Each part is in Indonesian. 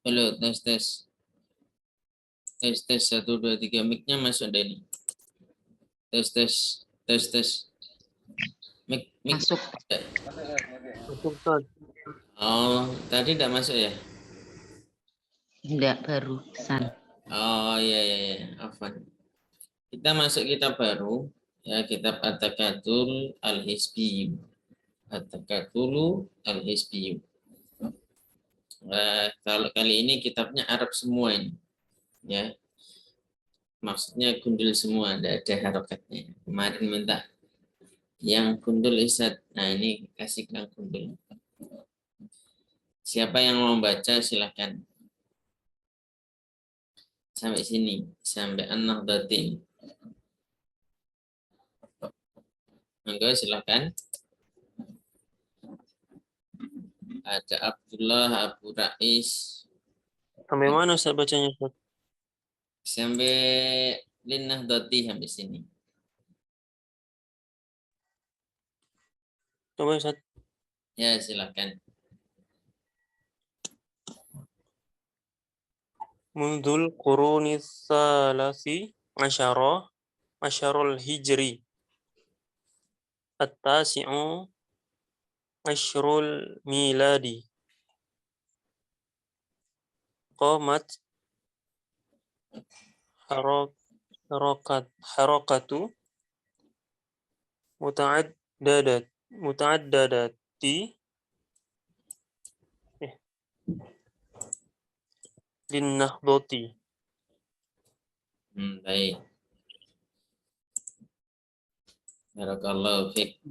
Halo, tes tes. Tes tes 1 2 3 mic-nya masuk deh ini. Tes tes. Tes tes. Mic mic. Masuk. Masuk, Ustaz. Oh, tadi tidak masuk ya? Enggak, barusan. Oh iya iya iya, afwan. Kita masuk kitab baru ya, kitab At-Takatul Al-Hizbi. At-Takatulu Al-Hizbi. Kalau kali ini kitabnya Arab semua ini. Ya, maksudnya gundul semua, tidak ada harokatnya. Kemarin minta yang gundul Ustaz. Nah ini kasih yang gundul. Siapa yang mau baca silahkan. Sampai sini, sampai An-Nahdati. Monggo silahkan. Ada Abdullah, Abu Rais. Sampai mana Ustaz bacanya, Ustaz? Sampai Lin-Nahdati sampai sini. Coba Ustaz. Ya silahkan. Mundul quruni salasi asyarul hijri. At-tasi'u asyrul miladi. Qamat harakatu muta'addadati linnahdati. Baik. Barakallahu fiik.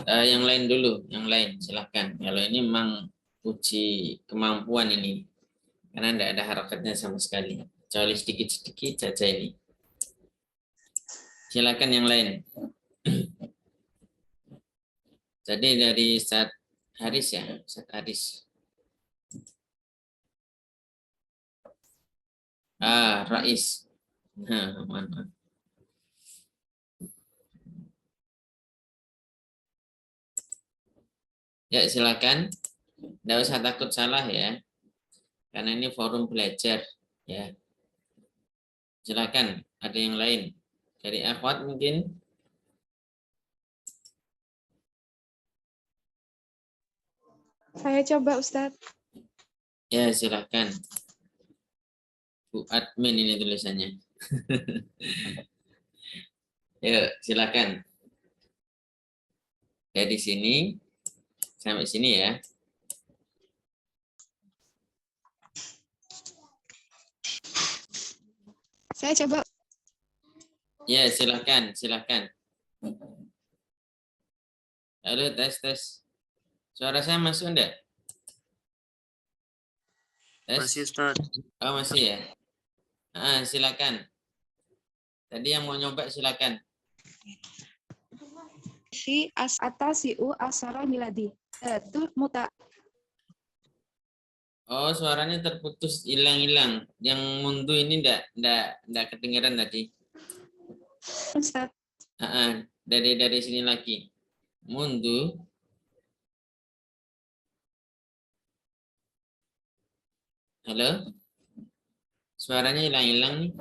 Yang lain dulu, yang lain silahkan. Kalau ini memang uji kemampuan ini, karena tidak ada harokatnya sama sekali. Kecuali sedikit-sedikit saja ini. Silakan yang lain. Jadi dari Ustaz Haris ya, Ustaz Haris. Rais. Nah, mana? Ya silakan. Tidak usah takut salah ya, karena ini forum belajar ya. Silakan. Ada yang lain dari akhwat mungkin? Saya coba, Ustadz. Ya silakan. Bu admin ini tulisannya. Yuk silakan. Dari sini sampai sini ya. Saya coba. Ya silakan, silakan. Halo, tes tes. Suara saya masuk enggak? Tes. Masih Ustaz. Oh masih ya. Silakan. Tadi yang mau nyoba silakan. Si atasiu asara miladi. Itu muta. Oh suaranya terputus, hilang-hilang. Yang mundu ini enggak kedengaran tadi. Ustadz. Dari sini lagi. Mundu. Halo? Suaranya hilang-hilang nih.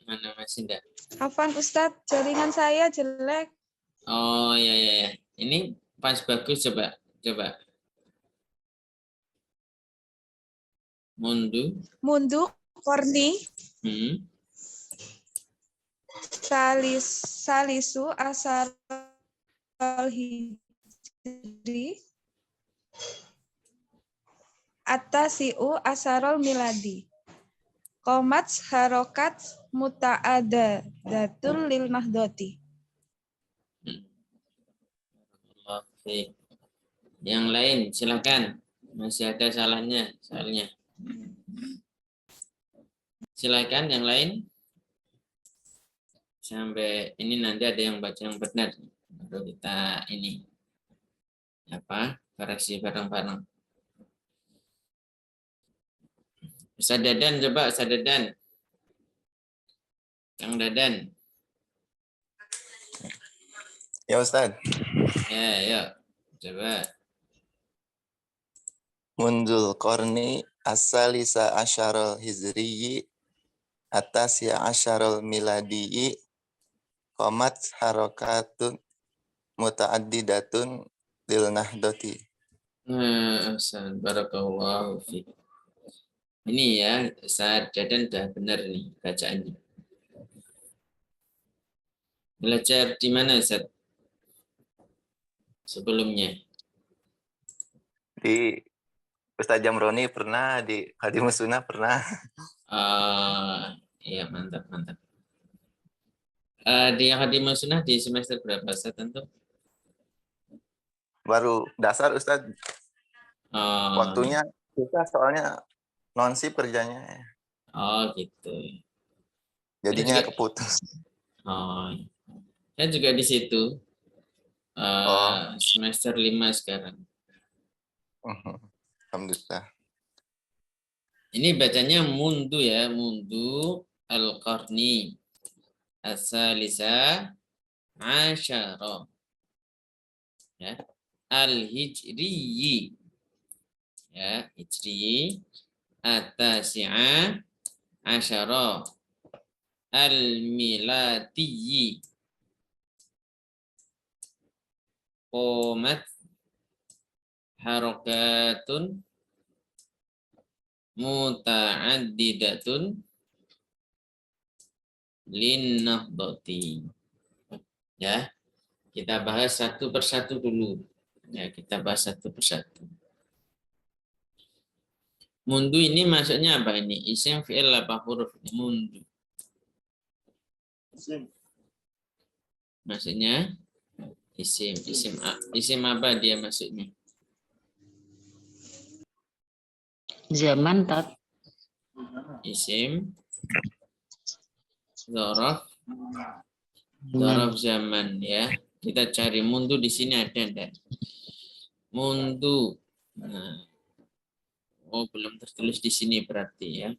Mana masih enggak? Afan Ustadz, jaringan saya jelek. Oh ya ya ya. Ini pas bagus, coba. Coba. Mundu korni. Hmm. Salisu asar hijri. Atasiu asarul miladi. Qomat harokat muta'adadatul lil nahdoti. Oke. Yang lain silakan. Masih ada salahnya soalnya. Silakan yang lain. Sampai ini nanti ada yang baca yang benar. Baru kita ini koreksi bareng-bareng. Ustaz Dadan coba, Ustaz Dadan. Kang Dadan. Ya Ustaz. Ya, ya. Coba. Mundzul Qarni As-salisa asyarul hijriyi Atasi asyarul miladiyi Qomat harakatun muta'addidatun lil nahdati. Ahsan, barakallahu fiik. Ini ya, Ustaz Dadan udah benar nih bacaannya. Belajar di mana, Ustaz? Sebelumnya. Di Ustaz Jamroni pernah, di Hadimus Sunnah pernah. Iya, mantap, mantap. Di Akademi Sunnah di semester berapa, Ustaz, tentu? Baru dasar Ustaz, waktunya susah soalnya non-sip kerjanya. Gitu. Jadinya juga- keputus. Saya juga di situ. Oh. Semester 5 sekarang. Alhamdulillah. Ini bacanya mundu ya, mundu al-qarni as-salisa asyara. Ya. Al-hijriyi. Ya, hijri at-tasi'a asyara. Al-miladiyi. Qomat harakatun muta'addidatun linnahdati. Ya, kita bahas satu persatu dulu. Ya, kita bahas satu persatu. Mundu ini maksudnya apa ini? Isim, fi'il, apa huruf? Mundu. Maksudnya isim. Isim apa dia maksudnya? Zaman tat. Isim, dzaraf zaman ya. Kita cari mundu di sini ada enggak? Mundu. Nah. Oh, belum tertulis di sini berarti ya.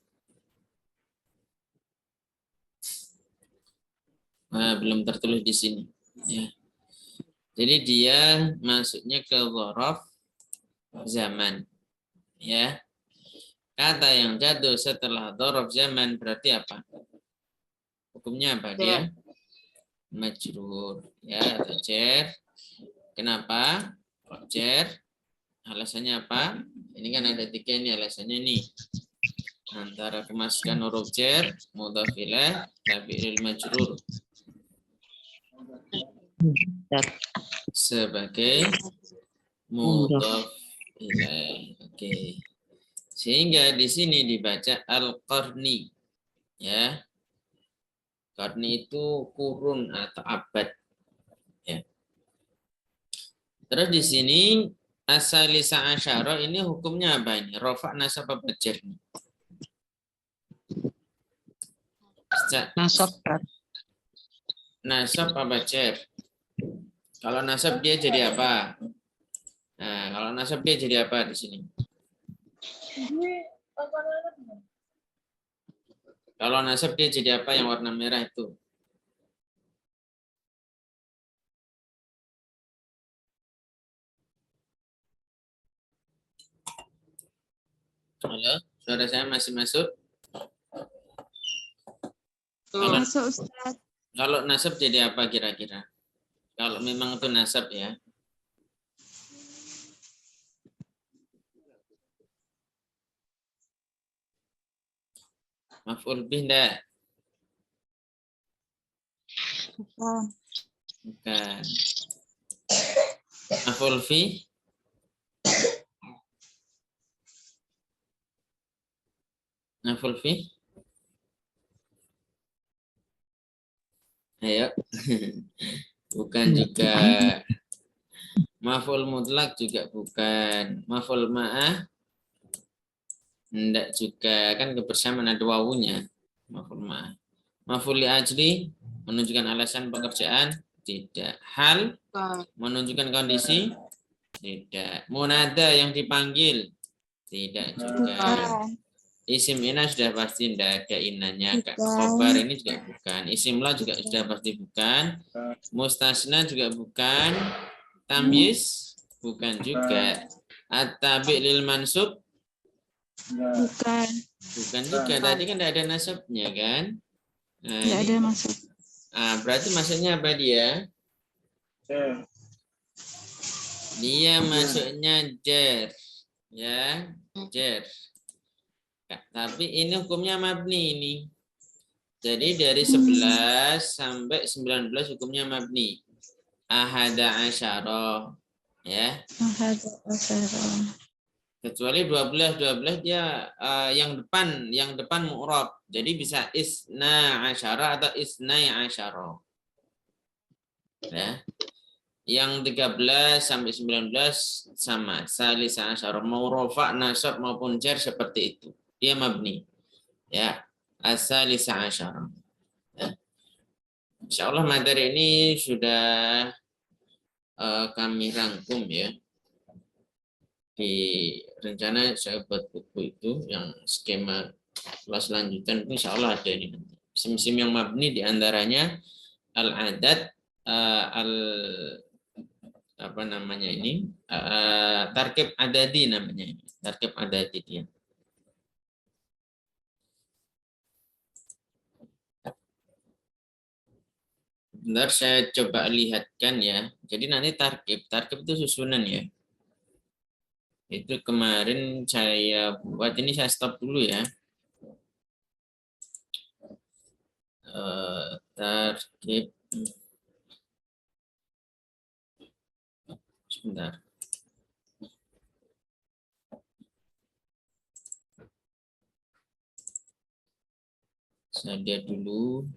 Nah, belum tertulis di sini ya. Jadi dia masuknya ke dzaraf zaman ya. Kata yang jatuh setelah dzaraf zaman berarti apa? Hukumnya apa dia? Majrur ya, atau jar. Kenapa? Kok jar? Alasannya apa? Ini kan ada 3 ini alasannya nih. Antara kemasukan huruf jar, mudhaf ilaih, tabi'il majrur. Sebagai mudhaf ilaih. Oke. Sehingga di sini dibaca al-qarni. Ya. Qarni itu kurun atau abad. Ya. Terus di sini asalisa asyara ini hukumnya apa ini? Rafa, nasab, apa jar? Nasab. Nasab apa jar? Kalau nasab dia jadi apa? Nah, kalau nasab dia jadi apa di sini? Kalau nasab dia jadi apa yang warna merah itu? Halo, suara saya masih masuk? Masuk, Ustaz. Kalau nasab jadi apa kira-kira? Kalau memang itu nasab ya. Maf'ul bih enggak? Bukan. Maf'ul fi? Maf'ul fi? Ayo. Bukan juga. Maf'ul mutlak juga bukan. Maf'ul ma'ah? Enggak juga. Kan kebersamaan ada wawunya. Maf'ul ma'ah. Maf'ul li ajli? Menunjukkan alasan pekerjaan? Tidak. Hal? Menunjukkan kondisi? Tidak. Munada yang dipanggil? Tidak juga. Isim ina sudah pasti tidak ada inanya. Khobar ini juga bukan. Isim la juga sudah pasti bukan. Mustasna juga bukan. Tamyiz? Bukan juga. At-tabi' lil mansub? Bukan. Bukan juga. Tadi kan tidak ada nasabnya kan? Nah, Tidak ini, ada masuk. berarti maksudnya apa dia? Dia masuknya jar. Ya, jar. Tapi ini hukumnya mabni ini. Jadi dari 11 sampai 19 hukumnya mabni. Ahada asyara. Ya. Ahada asyara. Kecuali 12 dia yang depan mu'rab. Jadi bisa isna asyara atau isnai asyara. Ya. Yang 13 sampai 19 sama, salisa asyara, mau rofa, nasab maupun jar seperti itu. Dia mabni. Ya, as-salisa asyara. Ya. Insyaallah materi ini sudah kami rangkum ya. Di rencana saya buat buku itu yang skema kelas lanjutan itu insyaallah ada ini nanti. Sim-sim yang mabni diantaranya al-adat, apa namanya ini, tarkib adadi namanya, tarkib adadi dia. Bentar saya coba lihatkan ya. Jadi nanti tarkib itu susunan ya. Itu kemarin saya buat, ini saya stop dulu ya. Tarkib sebentar. Saya lihat dulu.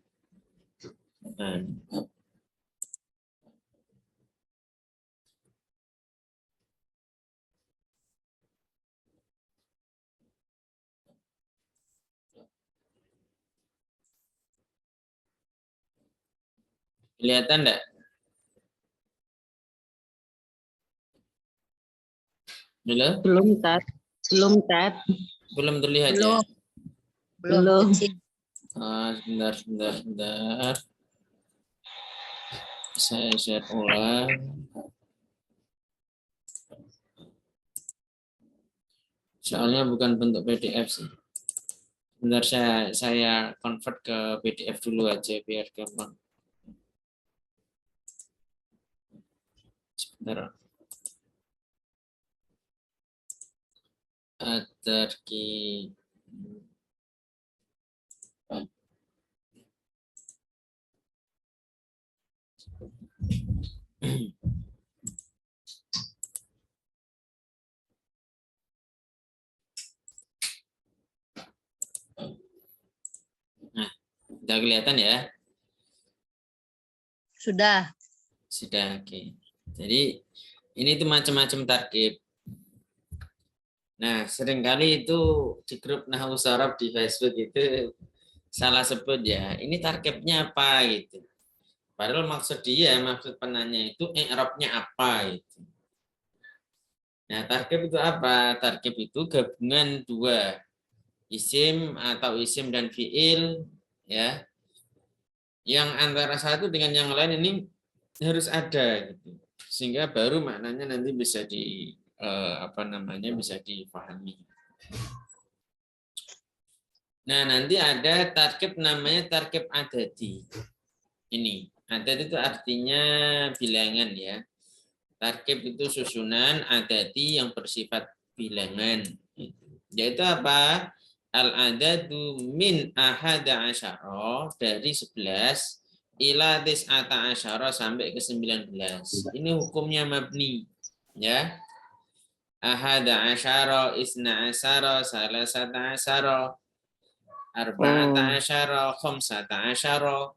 Kelihatan enggak? Halo? Belum, Tat. Belum, Tat. Belum terlihat Belum. ya? Belum. Sebentar. Saya share ulang. Soalnya bukan bentuk PDF sih. Bentar saya convert ke PDF dulu aja biar gampang. Sebentar. At-tarkib. Nah, udah kelihatan ya? Sudah. Sudah, oke. Jadi ini tuh macam-macam tarkib. Nah, seringkali itu di grup Nahwu Shorof di Facebook itu salah sebut ya. Ini tarkibnya apa gitu. Padahal maksud penanya itu i'rabnya apa gitu. Nah, tarkib itu apa? Tarkib itu gabungan dua isim atau isim dan fiil ya. Yang antara satu dengan yang lain ini harus ada gitu. Sehingga baru maknanya nanti bisa bisa dipahami. Nah, nanti ada tarkib namanya tarkib adadi. Ini, adad itu artinya bilangan ya. Tarkib itu susunan adadi yang bersifat bilangan. Yaitu apa? Al-adadu min ahada asyara, dari 11 ila tis'ata asyara sampai ke 19. Ini hukumnya mabni. Ya. Ahada asyara, isna asyara, salasata asyara, arba'ata asyara, khamsata asyara.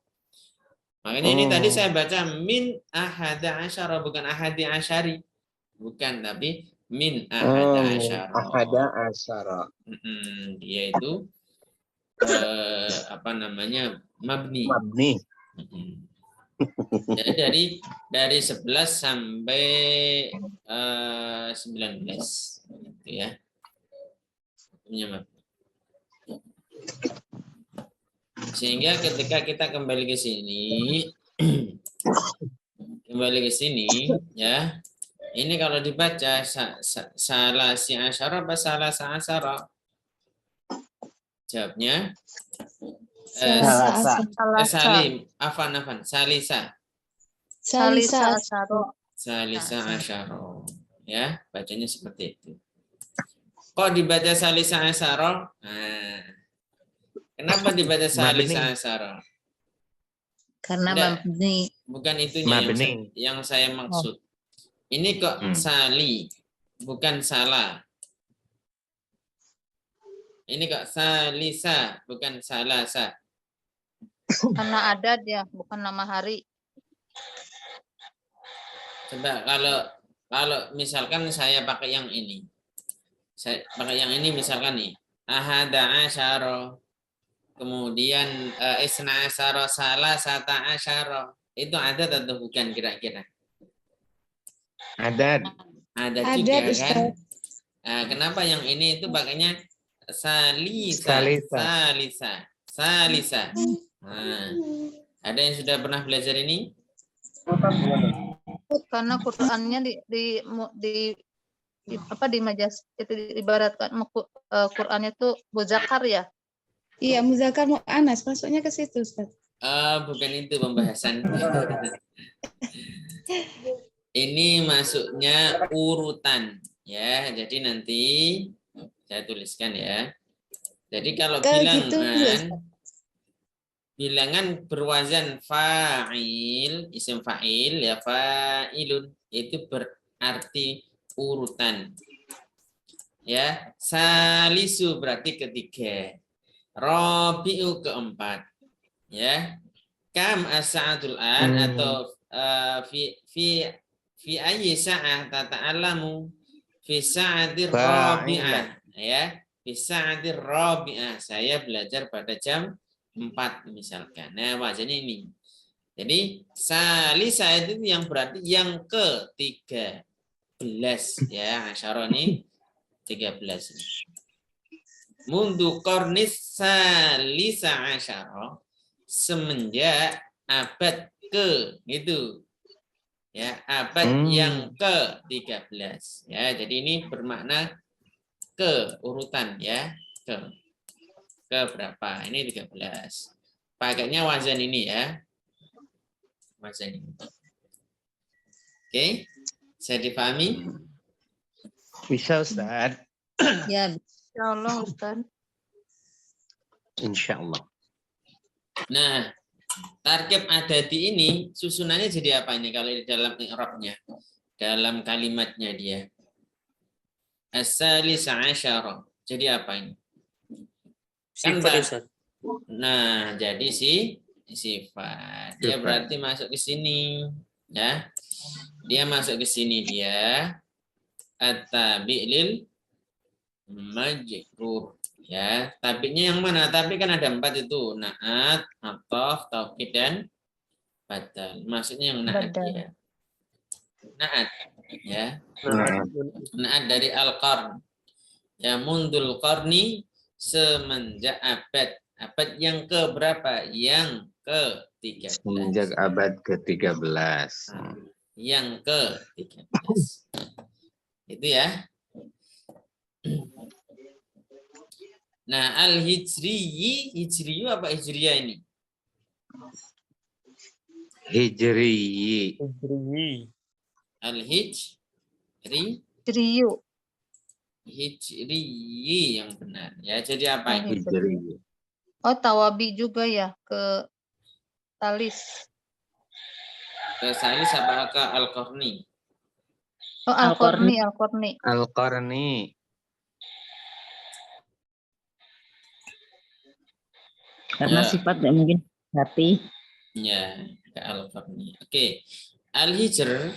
Makanya ini tadi saya baca min ahada asyara, bukan ahadi asyari. Bukan, tapi min ahada asyara. Ahada asyara. Dia itu mabni. Mabni. Jadi dari 11 sampai 19 gitu ya. Hukumnya mabni. Sehingga ketika kita kembali ke sini Kembali ke sini ya. Ini kalau dibaca salah si asyara apa salah sa asyara? Jawabnya Salim, afan, Salisa. Salisa. Salisa asyara. Ya, bacanya seperti itu. Kok dibaca salisa asyara? Nah, kenapa dibaca salisa asyara? Karena Nggak. mabni. Bukan itunya yang saya maksud. Ini kok sali, bukan salah. Ini kok salisa, bukan salasa. Karena adat ya, bukan nama hari. Coba kalau misalkan saya pakai yang ini. Saya pakai yang ini misalkan nih. Ahada asyara. Kemudian isna asyara salasata asyara. Itu adat atau bukan kira-kira? Adat. Ada Adat, juga kan? Ustaz. Nah, kenapa yang ini itu pakainya salisa. Nah, ada yang sudah pernah belajar ini? Karena Qur'annya di majas itu ibaratkan Qur'annya itu muzakkar ya. Iya, muzakkar mu'annas masuknya ke situ, Ustaz. Bukan itu pembahasan. Ini masuknya urutan ya. Jadi nanti saya tuliskan ya. Jadi kalau bilangan berwazan fa'il, isim fa'il ya fa'ilun itu berarti urutan. Ya, salisu berarti ketiga. Rabi'u keempat. Ya. Kam as-sa'atul an atau fi ayyi sa'ah tata'allamu fi sa'atir rabi'ah ya. Fi sa'atir rabi'ah saya belajar pada jam 4 misalkan. Nah, wazannya ini. Jadi salisa itu yang berarti yang ke-13 ya, asyara ini 13 ini. Mundu qarnis salisa asyara semenjak abad ke gitu. Ya, abad yang ke-13 ya. Jadi ini bermakna ke urutan ya, ke berapa? Ini 13. Pakainya wazan ini ya. Wazan ini. Oke. Saya dipahami? Bisa, Ustaz. Ya, Insyaallah Ustaz. Insyaallah. Nah, tarkib adadi ini susunannya jadi apa ini kalau di dalam i'rabnya? Dalam kalimatnya dia. As-salisa asyara. Jadi apa ini? Sifat Ustaz. Nah, jadi sifat. Dia berarti masuk ke sini, ya. Dia masuk ke sini dia at-tabi' lil majrur, ya. Tabi'nya yang mana? Tapi kan ada 4 itu, na'at, ataf, taukid dan badal. Maksudnya yang na'at ya. Na'at, ya. Na'at dari al-qarn. Ya, mundul qarni semenjak abad yang ke berapa? Yang ke-13. Semenjak abad ke-13. Yang ke-13. Itu ya. Nah, hijriyu apa hijriyah ini? Hijriyi. Hijriyi yang benar ya. Jadi apa ini? Hijriyi. Oh, tawabi juga ya ke talis. Ke salis apa ke al-qarni? Oh, al-qarni. Al-qarni. karena sifat tidak mungkin hati. Ya, ke al-qarni. Oke. Al-hijr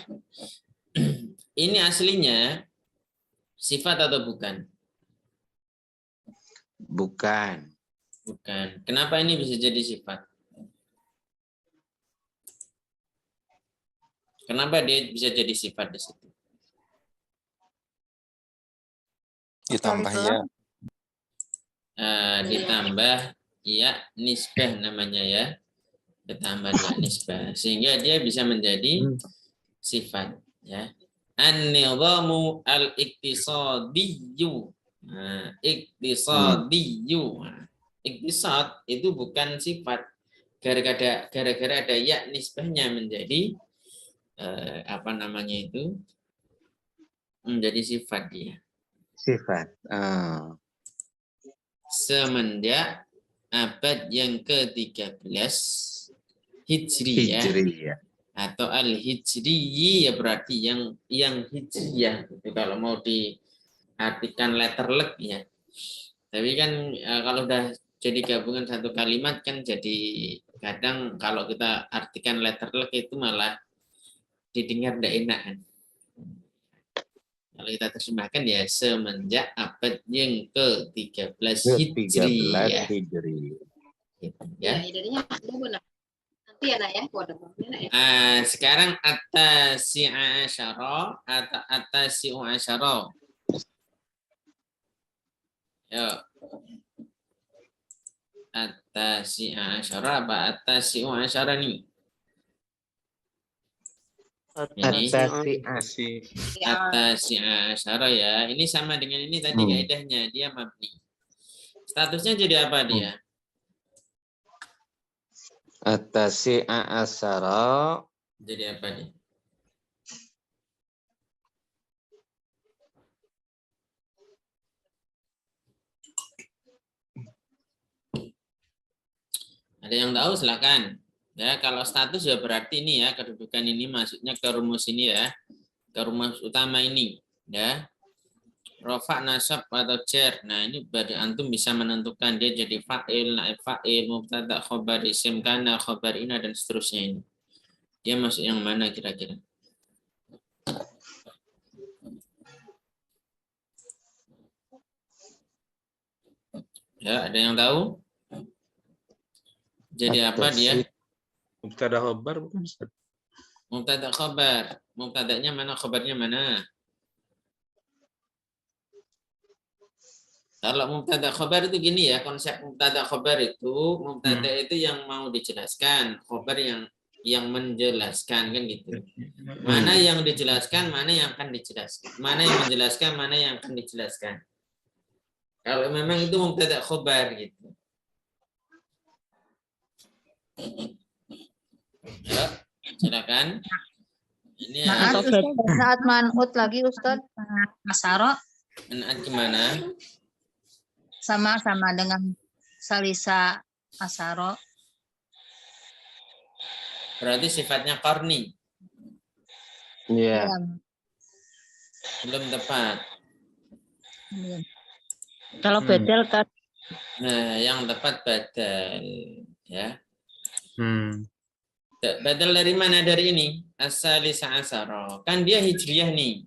ini aslinya sifat atau bukan? Bukan. Bukan. Kenapa ini bisa jadi sifat? Kenapa dia bisa jadi sifat di situ? Ditambah ya. Ditambah ya nisbah namanya ya. Ditambah ya nisbah. Sehingga dia bisa menjadi sifat ya. An-nizamu al-iktisadiyyu. Nah, iktisadiyyu. Nah, iktisad itu bukan sifat. Gara-gara ada ya nisbahnya menjadi apa namanya itu? Menjadi sifat dia. Sifat. Semenjak abad yang ke-13 Hijriyah. Hijriyah. Atau al-hijriyi ya berarti yang hijriyah itu kalau mau diartikan letterlek ya. Tapi kan kalau udah jadi gabungan satu kalimat kan jadi kadang kalau kita artikan letterlek itu malah didengar tidak enak kan. Kalau kita terjemahkan ya semenjak abad yang ke-13 Hijriyah. Hijriyah. Gitu, ya. Nanti ya nak ya, Sekarang at-tasi'a asyara atau at-tasi'u asyara. Ya. At-tasi'a asyara apa at-tasi'u asyara nih? Ini at-tasi'a asyara ya. Ini sama dengan ini tadi kaidahnya, dia mabni. Statusnya jadi apa dia? At-tasi'a asyara. Jadi apa nih? Ada yang tahu silakan. Ya, kalau status ya berarti ini ya, kedudukan ini masuknya ke rumus ini ya. Ke rumus utama ini, ya. Rafa, nasab atau jar. Nah, ini berarti antum bisa menentukan dia jadi fa'il, naib fa'il, mubtada, khobar, isim kana, khobar ina dan seterusnya ini. Dia masuk yang mana kira-kira? Ya, ada yang tahu? Jadi apa dia? Mubtada khabar bukan Ustaz? Mubtada khobar. Mubtadanya mana, khobarnya mana? Kalau mubtada khobar itu gini ya, konsep mubtada khobar itu, mubtada itu yang mau dijelaskan, khobar yang menjelaskan kan gitu. Mana yang dijelaskan, mana yang akan dijelaskan. Mana yang menjelaskan, mana yang akan dijelaskan. Kalau memang itu mubtada khobar gitu. Ya, silakan. Ini Naat man'ut lagi Ustaz. Asaro Naat gimana? sama dengan salisa asaro. Berarti sifatnya qarni. Iya. Belum tepat. Kalau bedel kan Nah, yang tepat badal ya. Hmm. Badal dari mana dari ini? As-salisa asara. Kan dia hijriyah nih.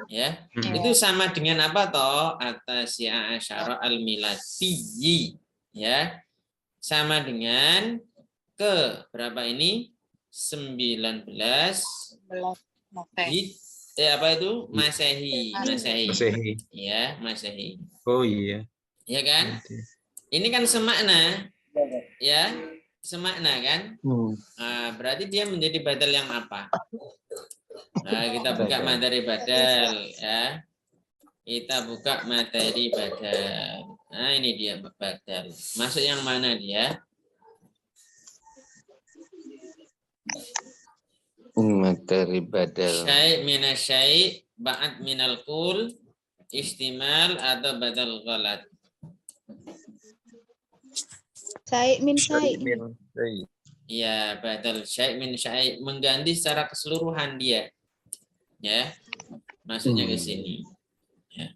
Ya. Itu sama dengan apa toh? At-tasi'a asyara al-miladiyyi. Ya. Sama dengan ke berapa ini? 19 apa itu? Masehi. Masehi. Ya, Masehi. Oh iya. Ya kan? Ini kan semakna. Ya, semakna kan? Nah, berarti dia menjadi badal yang apa? Nah, kita buka materi badal ya. Kita buka materi badal. Nah, ini dia badal. Masuk yang mana dia? Materi badal. Syai' minasyai' ba'ad minal kul istimal atau badal ghalat. Syai' min syai'. Ya, badal syai' min syai' mengganti secara keseluruhan dia. Ya. Masuknya ke sini. Ya.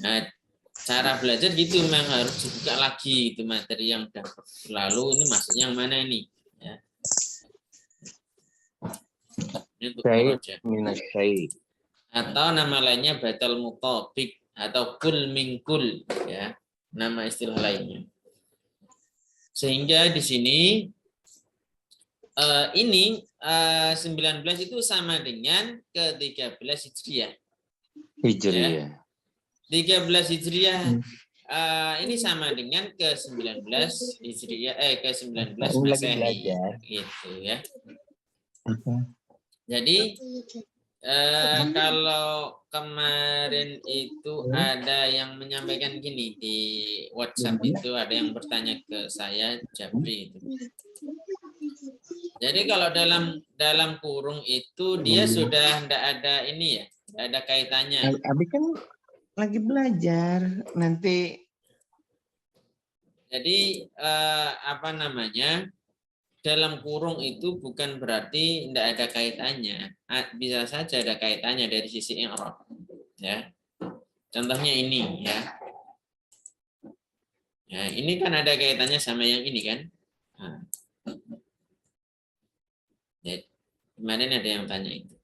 Nah, cara belajar gitu memang harus dibuka lagi itu materi yang sudah lalu ini masuknya yang mana ini? Ya. Ini untuk Syai' minasyai'. atau nama lainnya badal mutabik atau kul min kul ya, nama istilah lainnya. Sehingga di sini ini 19 itu sama dengan ke-13 Hijriah. Hijriyah. 13 Hijriah ini sama dengan ke-19 Hijriah ke-19 Masehi gitu ya. Jadi kalau kemarin itu ada yang menyampaikan gini di WhatsApp, itu ada yang bertanya ke saya, Japri itu. Jadi kalau dalam kurung itu dia sudah tidak ada ini ya, tidak ada kaitannya. Abi kan lagi belajar nanti. Jadi apa namanya? Dalam kurung itu bukan berarti tidak ada kaitannya. Bisa saja ada kaitannya dari sisi i'rab. Ya. Contohnya ini ya. Ya, ini kan ada kaitannya sama yang ini kan. Nah. Ya, kemarin ada yang tanya itu.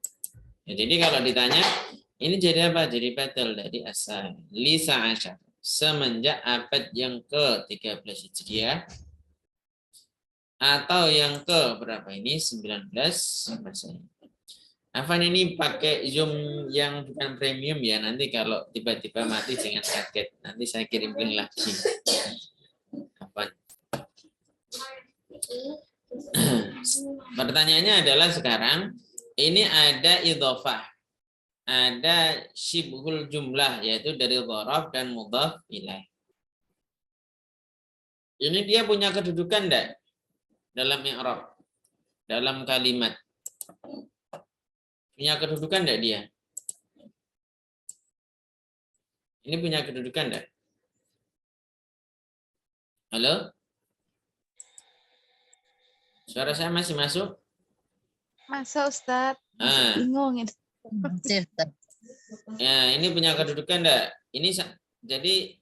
Ya, jadi kalau ditanya, ini jadi apa? Jadi batal dari asal. Lisa asyar. Semenjak abad yang ke-13 Hijriah. Atau yang ke berapa ini? 19 Masehi. Afan ini pakai Zoom yang bukan premium ya. Nanti kalau tiba-tiba mati jangan kaget. Nanti saya kirim link lagi. Afan. Pertanyaannya adalah sekarang ini ada idhofah. Ada syibhul jumlah yaitu dari dhorof dan mudhaf ilaih. Ini dia punya kedudukan enggak? Dalam i'rab, dalam kalimat. Punya kedudukan enggak dia? Ini punya kedudukan enggak? Halo? Suara saya masih masuk? Masa Ustadz? Ah. Bingung ini. Ya, ini punya kedudukan enggak? Ini jadi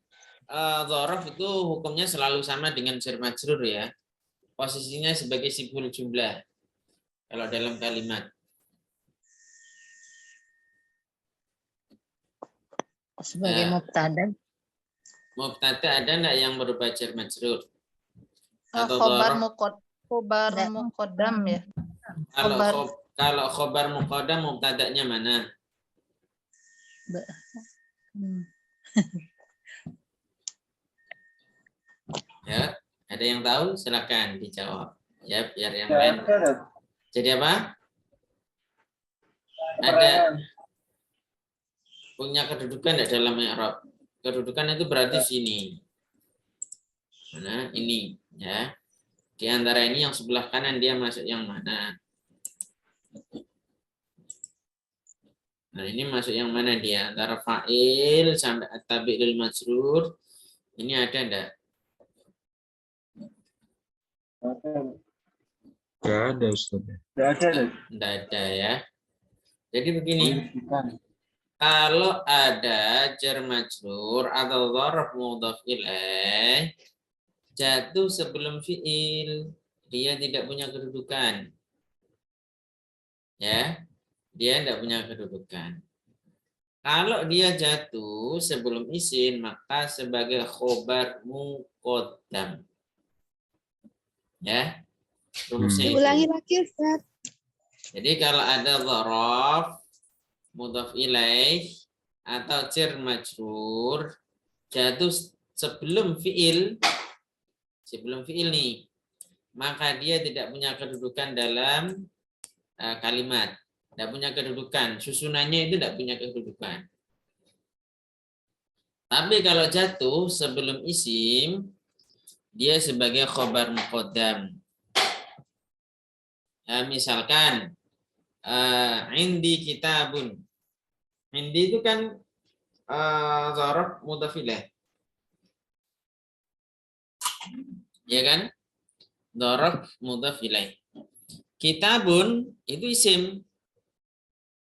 dhorof itu hukumnya selalu sama dengan jar majrur ya. Posisinya sebagai sibul jumlah kalau dalam kalimat. Sebagai mubtada. Mubtada ada enggak yang berubah jar majrur? Atau Khobar dhorof? muqaddam ya. Kalau khobar muqaddam mubtadanya mana? Ya, ada yang tahu? Silakan dijawab. Ya, biar yang lain. Jadi apa? Ada punya kedudukan enggak dalam i'rab? Kedudukan itu berarti sini. Mana? Ini, ya. Di antara ini yang sebelah kanan dia masuk yang mana? Nah, ini masuk yang mana dia? Antara fa'il sampai at-tabi'il majrur. Ini ada enggak? Nggak ada, Ustaz. Enggak ada ya. Jadi begini. Kalau ada jar majrur atau dzarf mudhaf ilaih jatuh sebelum fiil, dia tidak punya kedudukan. Ya. Dia tidak punya kedudukan. Kalau dia jatuh sebelum isim, maka sebagai khobar muqaddam. Ya. Rumusnya itu. Ulangi lagi Ustaz. Jadi kalau ada dzaraf mudhaf ilaih atau jar majrur jatuh sebelum fiil nih, maka dia tidak punya kedudukan dalam kalimat. Tidak punya kedudukan. Susunannya itu tidak punya kedudukan. Tapi kalau jatuh sebelum isim, dia sebagai khobar muqaddam. Misalkan, indi kitabun. Indi itu kan dzaraf mudhaf ilaih. Ya kan? Dzaraf mudhaf ilaih. Kitabun itu isim.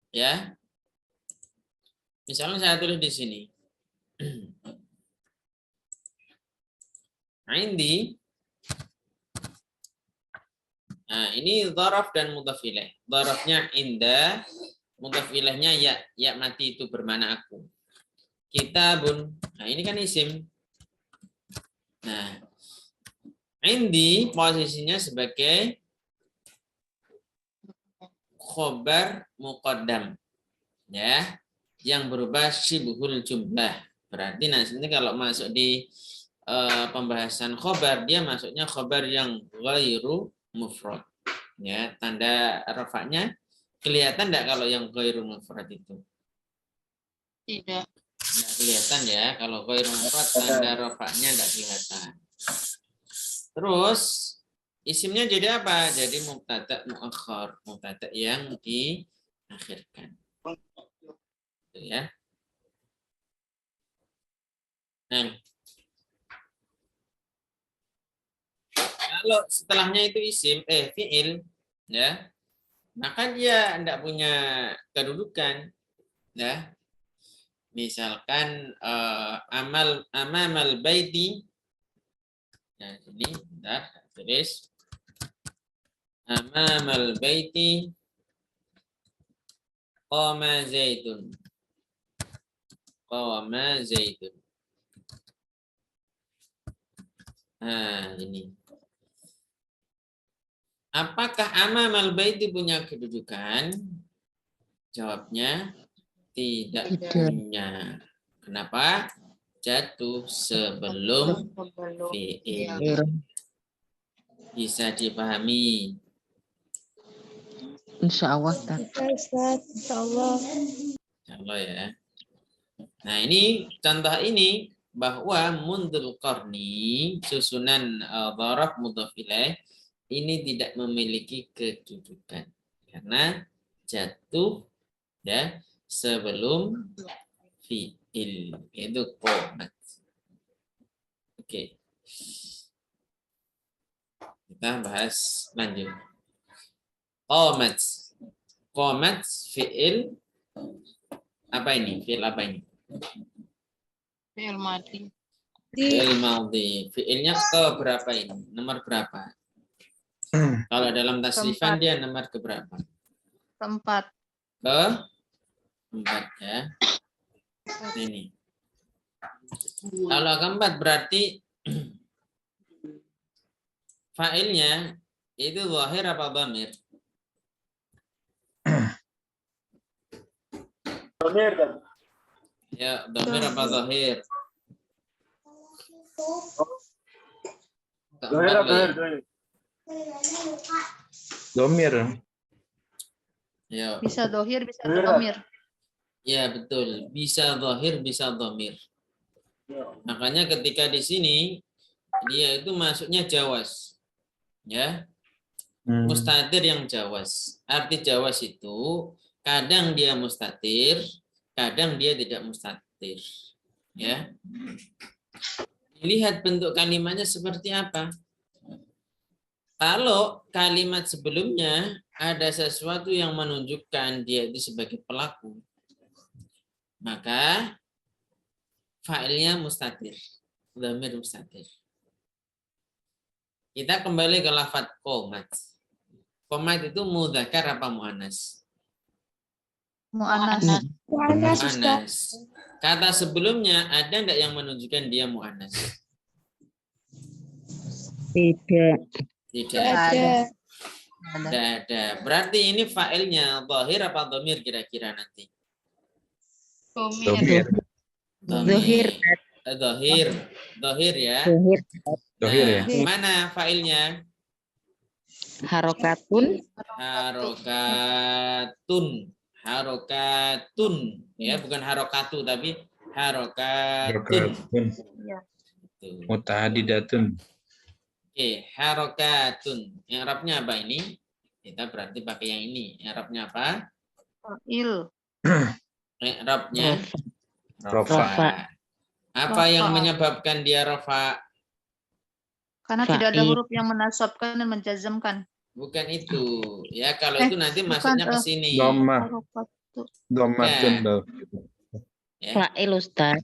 Ya. Misalnya saya tulis di sini. Indi. Nah, ini dzaraf dan mudhaf ilaih. Dzarafnya inda, mudhaf ilaihnya ya mati itu bermana aku. Kitabun. Nah, ini kan isim. Nah, indi posisinya sebagai khobar muqaddam, ya, yang berubah syibhul jumlah. Berarti nanti kalau masuk di pembahasan khobar, dia masuknya khobar yang ghairu mufrad, ya, tanda rafa'nya Kelihatan enggak kalau yang ghairu mufrad itu? Tidak. Enggak kelihatan ya. Kalau ghairu mufrad tanda rafa'nya enggak kelihatan. Terus isimnya jadi apa? Jadi mubtada muakhar, mubtada yang diakhirkan. Itu ya. Nah, kalau setelahnya itu isim, fi'il, ya, maka dia tidak punya kedudukan, ya. Misalkan amamal baiti, ya ini, bentar, tulis amamal baiti qama zaitun, qama zaitun. Nah, ini. Apakah amamal baiti punya kedudukan? Jawabnya tidak punya. Kenapa? Jatuh sebelum fi'il. Bisa dipahami? Insya Allah. Ustaz. Ustaz, insyaallah. Insyaallah ya. Nah, ini contoh ini bahwa mundul qarni susunan dharaf mudhaf ilaih ini tidak memiliki kedudukan karena jatuh ya sebelum fi'il, yaitu qomat. Oke. Kita bahas lanjut. Qomat. Qomat fi'il apa ini? Fi'il apa ini? Fi'il madhi. Fi'il madhi. Fi'ilnya ke berapa ini? Nomor berapa? Kalau dalam tasrifan dia nomor ke berapa? Keempat. Keempat ya. Ini. Kalau keempat berarti fa'ilnya itu zahir apa dhamir? Dhamir kan? Ya, dhamir apa zahir? Dhamir apa dhamir? Domir. Ya. Bisa dohir, bisa domir. Ya, betul. Bisa zahir, bisa dhamir. Makanya ketika di sini dia itu masuknya jawas. Ya. Mustatir yang jawas. Arti jawas itu kadang dia mustatir, kadang dia tidak mustatir. Ya. Lihat bentuk kalimatnya seperti apa. Kalau kalimat sebelumnya ada sesuatu yang menunjukkan dia itu sebagai pelaku, maka fa'ilnya mustatir, dhamir mustatir. Kita kembali ke lafadz qomat. Qomat itu mudzakkar apa muannas? Mu'annas. Mu'annas, Ustaz. Muannas. Kata sebelumnya ada enggak yang menunjukkan dia muannas? Tidak. Tidak Ada. Tidak ada. Berarti ini fa'ilnya zahir apa dhamir kira-kira nanti? Domir. Zahir. Zahir. Zahir ya. Zahir. Dohir ya. Mana fa'ilnya? Harokatun. Harokatun. Harokatun. Ya, bukan harokatu tapi harokatun. Harokatun. Tuh. Mutahadidatun. Oke, harokatun. Yang Arabnya apa ini? Kita berarti pakai yang ini. Yang Arabnya apa? Il. Arabnya Rafa. rafa. Apa yang Rafa. menyebabkan dia rafa? Karena tidak ada Fa'il. huruf yang menasabkan dan menjazamkan. Bukan itu. Ya, kalau itu nanti masuknya ke sini. Dhamma. Harokatu. Dhammatun. Ya. Fa'il Ustaz.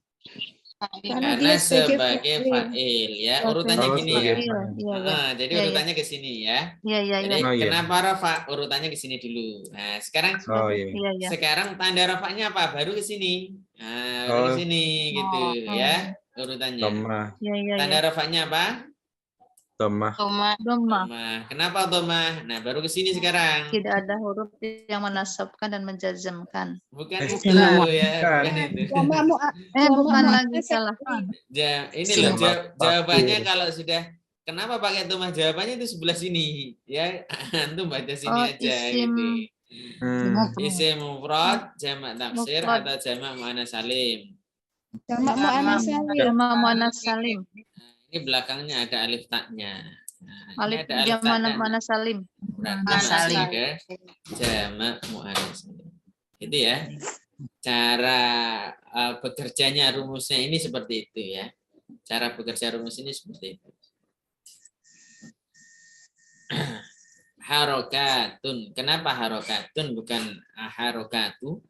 Karena Karena dia sebagai sebagai fa'il ya. Urutannya Oh, gini sebagai ya. fa'il. Iya, iya. Jadi Iya, iya. urutannya ke sini ya. Iya, iya, Jadi iya. Oh, iya. kenapa rafa? Urutannya ke sini dulu. Nah, sekarang Oh iya. Iya, iya. sekarang tanda rafanya apa? Baru ke sini. Nah, baru Oh. ke sini gitu Oh. ya. Urutannya. Dhamma. Iya, iya, Tanda iya. rafanya apa? Dhamma. Doma. Dhamma. Dhamma. Kenapa dhamma? Nah, baru ke sini sekarang. Tidak ada huruf yang menasabkan dan menjazamkan. Bukan Eh, itu bukan. ya, bukan itu. Bukan lagi salah. Ini loh Selamat jawabannya pagi. kalau sudah kenapa pakai dhamma, jawabannya itu sebelah sini ya. Antum baca sini Oh, aja isim. gitu. Isim mufrad, jamak taksir Mufrad. atau jamak muannas salim. Jamak muannas salim. Jamak muannas salim. Ini belakangnya ada alif taknya. Nah, ini Alif ada alif jamak taknya. muannas salim. Berarti Muannas masuk salim. ke jamak muannas salim. Itu ya. Cara bekerjanya rumusnya ini seperti itu ya. Cara bekerja rumus ini seperti itu. Harokatun. Kenapa harokatun bukan harokatu?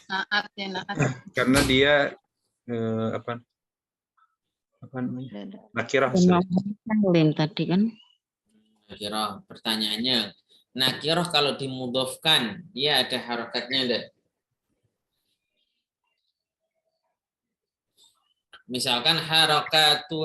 Naat ya naat. Karena dia apa namanya? Nakirah. Jamak salim tadi kan. Nakirah. Pertanyaannya, nakirah kalau dimudofkan, dia ada harokatnya enggak? Misalkan harokatun